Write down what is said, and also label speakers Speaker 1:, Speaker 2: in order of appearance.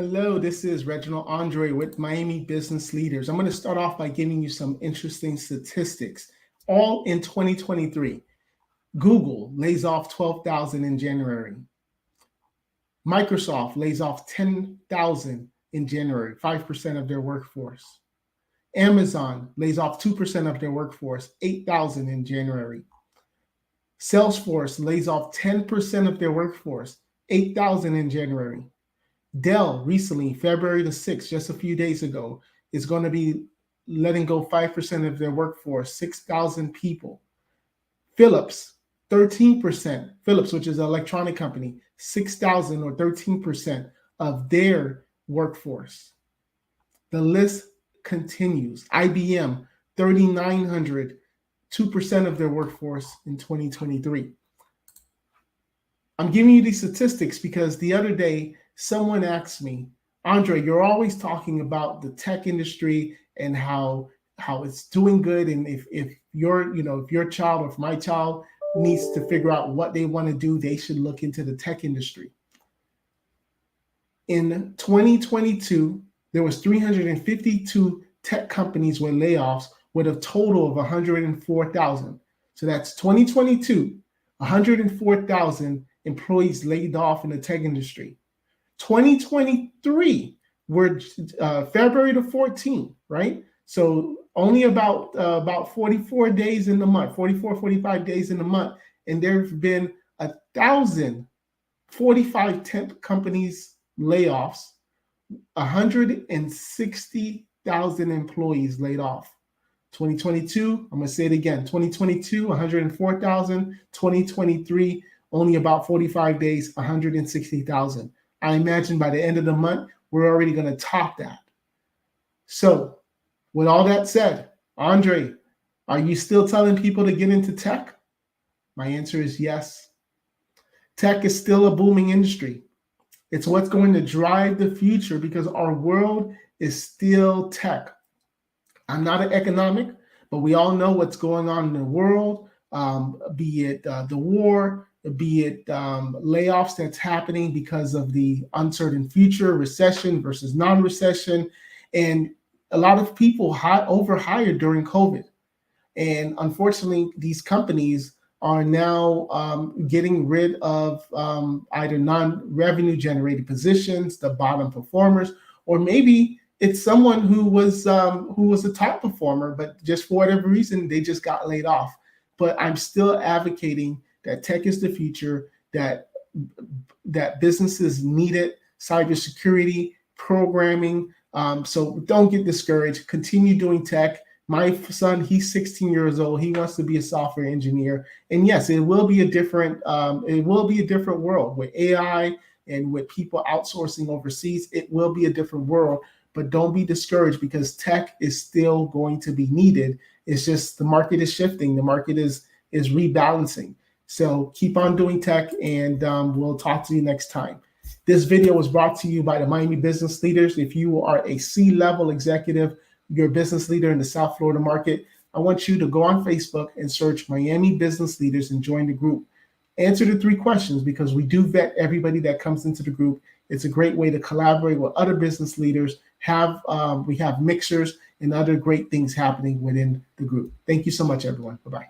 Speaker 1: Hello, this is Reginald Andre with Miami Business Leaders. I'm going to start off by giving you some interesting statistics. All in 2023, Google lays off 12,000 in January. Microsoft lays off 10,000 in January, 5% of their workforce. Amazon lays off 2% of their workforce, 8,000 in January. Salesforce lays off 10% of their workforce, 8,000 in January. Dell recently, February the 6th, just a few days ago, is going to be letting go 5% of their workforce, 6,000 people. Philips, 13%. Philips, which is an electronic company, 6,000 or 13% of their workforce. The list continues. IBM, 3,900, 2% of their workforce in 2023. I'm giving you these statistics because the other day, someone asked me, Andre, you're always talking about the tech industry and how it's doing good. And if your child or if my child needs to figure out what they want to do, they should look into the tech industry. In 2022, there was 352 tech companies with layoffs with a total of 104,000. So that's 2022, 104,000 employees laid off in the tech industry. 2023, we're February the 14th, right? So only about 44 days in the month, 45 days in the month. And there have been 1,045 tech companies layoffs, 160,000 employees laid off. 2022, I'm going to say it again, 2022, 104,000, 2023, only about 45 days, 160,000. I imagine by the end of the month, we're already going to top that. So with all that said, Andre, are you still telling people to get into tech? My answer is yes. Tech is still a booming industry. It's what's going to drive the future because our world is still tech. I'm not an economic, but we all know what's going on in the world, be it the war, be it layoffs that's happening because of the uncertain future, recession versus non-recession. And a lot of people overhired during COVID. And unfortunately, these companies are now getting rid of either non-revenue generated positions, the bottom performers, or maybe it's someone who was a top performer, but just for whatever reason, they just got laid off. But I'm still advocating that tech is the future, that businesses need it, cybersecurity, programming. So don't get discouraged. Continue doing tech. My son, he's 16 years old. He wants to be a software engineer. And yes, it will be a different world with AI and with people outsourcing overseas. It will be a different world. But don't be discouraged because tech is still going to be needed. It's just the market is shifting. The market is rebalancing. So keep on doing tech, and we'll talk to you next time. This video was brought to you by the Miami Business Leaders. If you are a C-level executive, you're a business leader in the South Florida market, I want you to go on Facebook and search Miami Business Leaders and join the group. Answer the 3 questions because we do vet everybody that comes into the group. It's a great way to collaborate with other business leaders. We have mixers and other great things happening within the group. Thank you so much, everyone. Bye-bye.